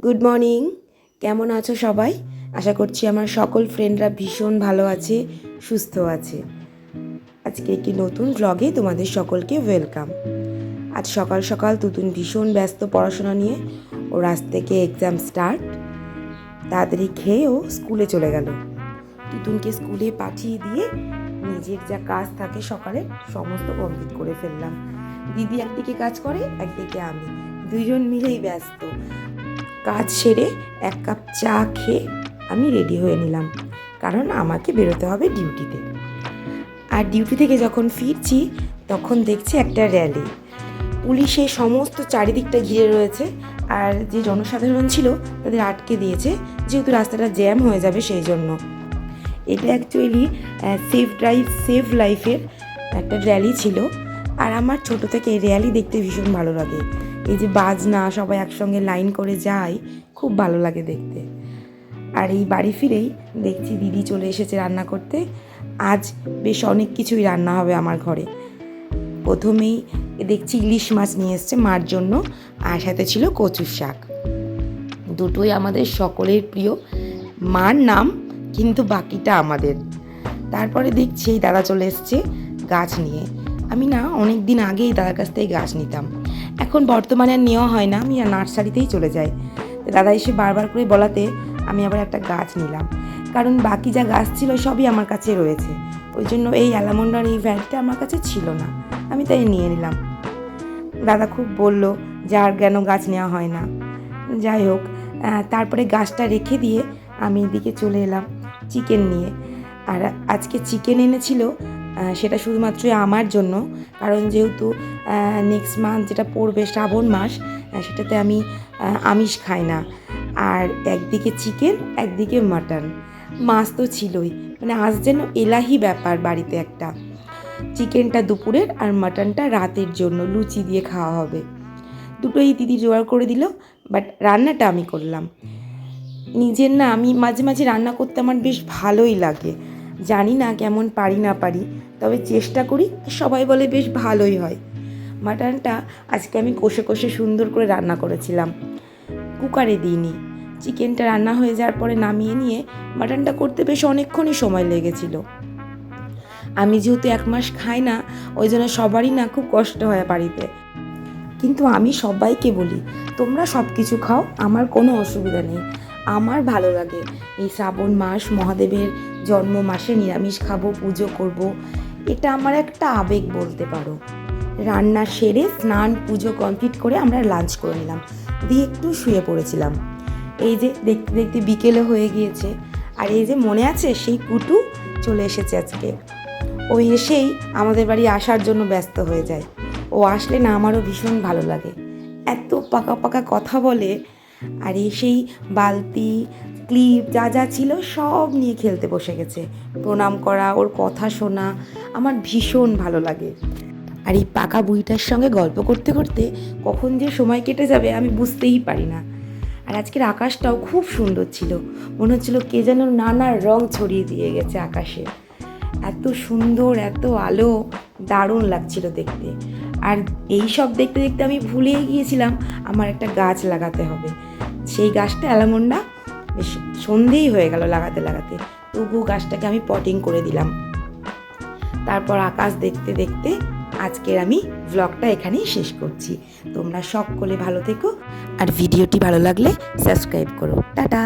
Good morning. কেমন আছো সবাই? আশা করছি আমার সকল ফ্রেন্ডরা ভীষণ ভালো আছে, সুস্থ আছে। আজকে একটি নতুন ব্লগে তোমাদের সকলকে ওয়েলকাম। আজ সকাল সকাল তুতুন ভীষণ ব্যস্ত পড়াশোনা নিয়ে। ওর আজ থেকে এক্সাম স্টার্ট। তাড়াতাড়ি খেয়ে ও স্কুলে চলে গেল। তুতুনকে স্কুলে পাঠিয়ে দিয়ে নিজের যা কাজ থাকে সকালে সমস্ত কমপ্লিট করে ফেললাম। দিদি একদিকে কাজ করে, একদিকে আমি, দুইজন মিলেই ব্যস্ত। কাজ সেরে এক কাপ চা খেয়ে আমি রেডি হয়ে নিলাম, কারণ আমাকে বেরোতে হবে ডিউটিতে। আর ডিউটি থেকে যখন ফিরছি তখন দেখছি একটা র্যালি। পুলিশে সমস্ত চারিদিকটা ঘিরে রয়েছে, আর যে জনসাধারণ ছিল তাদের আটকে দিয়েছে, যেহেতু রাস্তাটা জ্যাম হয়ে যাবে সেই জন্য। এটা অ্যাকচুয়ালি সেফ ড্রাইভ সেভ লাইফের একটা র্যালি ছিল। আর আমার ছোটো থেকে এই র্যালি দেখতে ভীষণ ভালো লাগে। এই যে বাজনা সবাই একসঙ্গে লাইন করে যায়, খুব ভালো লাগে দেখতে। আর এই বাড়ি ফিরেই দেখছি দিদি চলে এসেছে রান্না করতে। আজ বেশ অনেক কিছুই রান্না হবে আমার ঘরে। প্রথমেই দেখছি ইলিশ মাছ নিয়ে এসছে মার জন্য, আর সাথে ছিল কচুর শাক। দুটোই আমাদের সকলের প্রিয়। মার নাম, কিন্তু বাকিটা আমাদের। তারপরে দেখছি এই দাদা চলে এসছে গাছ নিয়ে। আমি না অনেক দিন আগেই দাদার কাছ থেকে গাছ নিতাম, এখন বর্তমানে আর নেওয়া হয় না, আমি নার্সারিতেই চলে যাই। দাদা এসে বারবার করে বলাতে আমি আবার একটা গাছ নিলাম, কারণ বাকি যা গাছ ছিল সবই আমার কাছে রয়েছে। ওই জন্য এই অ্যালামন্ডার এই ভ্যারাইটিটা আমার কাছে ছিল না, আমি তাই নিয়ে নিলাম। দাদা খুব বললো যে আর কেন গাছ নেওয়া হয় না। যাই হোক, তারপরে গাছটা রেখে দিয়ে আমি এদিকে চলে এলাম চিকেন নিয়ে। আর আজকে চিকেন এনেছিল, সেটা শুধুমাত্রই আমার জন্য, কারণ যেহেতু নেক্সট মান্থ যেটা পড়বে শ্রাবণ মাস, সেটাতে আমি আমিষ খাই না। আর একদিকে চিকেন, একদিকে মাটন, মাছ তো ছিলই। মানে আজ যেন এলাহি ব্যাপার বাড়িতে একটা। চিকেনটা দুপুরের আর মাটনটা রাতের জন্য লুচি দিয়ে খাওয়া হবে। দুটোই দিদি জোগাড় করে দিল, বাট রান্নাটা আমি করলাম। নিজের না, আমি মাঝে মাঝে রান্না করতে আমার বেশ ভালোই লাগে। জানি না কেমন পারি না পারি, তবে চেষ্টা করি, সবাই বলে বেশ ভালোই হয়। মাটনটা আজকে আমি কষে কষে সুন্দর করে রান্না করেছিলাম, কুকারে দিইনি। চিকেনটা রান্না হয়ে যাওয়ার পরে নামিয়ে নিয়ে মাটনটা করতে বেশ অনেকক্ষণই সময় লেগেছিল। আমি যেহেতু 1 মাস খাই না, ওই জন্য সবারই না খুব কষ্ট হয় বাড়িতে। কিন্তু আমি সবাইকে বলি, তোমরা সব কিছু খাও, আমার কোনো অসুবিধা নেই, আমার ভালো লাগে। এই শ্রাবণ মাস মহাদেবের জন্ম মাসে নিরামিষ খাবো, পুজো করব, এটা আমার একটা আবেগ বলতে পারো। রান্না সেরে স্নান পুজো কমপ্লিট করে আমরা লাঞ্চ করে নিলাম, দিয়ে একটু শুয়ে পড়েছিলাম। এই যে দেখতে দেখতে বিকেলে হয়ে গিয়েছে। আর এই যে মনে আছে সেই কুটু চলে এসেছে আজকে। ও এসেই আমাদের বাড়ি আসার জন্য ব্যস্ত হয়ে যায়। ও আসলে না আমারও ভীষণ ভালো লাগে, এত পাকা পাকা কথা বলে। আর এসেই বালতি ক্লিপ যা যা ছিল সব নিয়ে খেলতে বসে গেছে। প্রণাম করা, ওর কথা শোনা আমার ভীষণ ভালো লাগে। আর এই পাকা বুড়িটার সঙ্গে গল্প করতে করতে কখন যে সময় কেটে যাবে আমি বুঝতেই পারি না। আর আজকের আকাশটাও খুব সুন্দর ছিল, মনে হচ্ছিল কে যেন নানা রং ছড়িয়ে দিয়ে গেছে আকাশে। এত সুন্দর, এত আলো, দারুণ লাগছিল দেখতে। আর এই সব দেখতে দেখতে আমি ভুলেই গিয়েছিলাম আমার একটা গাছ লাগাতে হবে। সেই গাছটা অ্যালামন্ডা, বেশ সন্ধেই হয়ে গেল লাগাতে লাগাতে, তবু গাছটাকে আমি পটিং করে দিলাম। তারপর আকাশ দেখতে দেখতে আজকের আমি ব্লগটা এখানেই শেষ করছি। তোমরা সকলে ভালো থেকো, আর ভিডিওটি ভালো লাগলে সাবস্ক্রাইব করো। টাটা।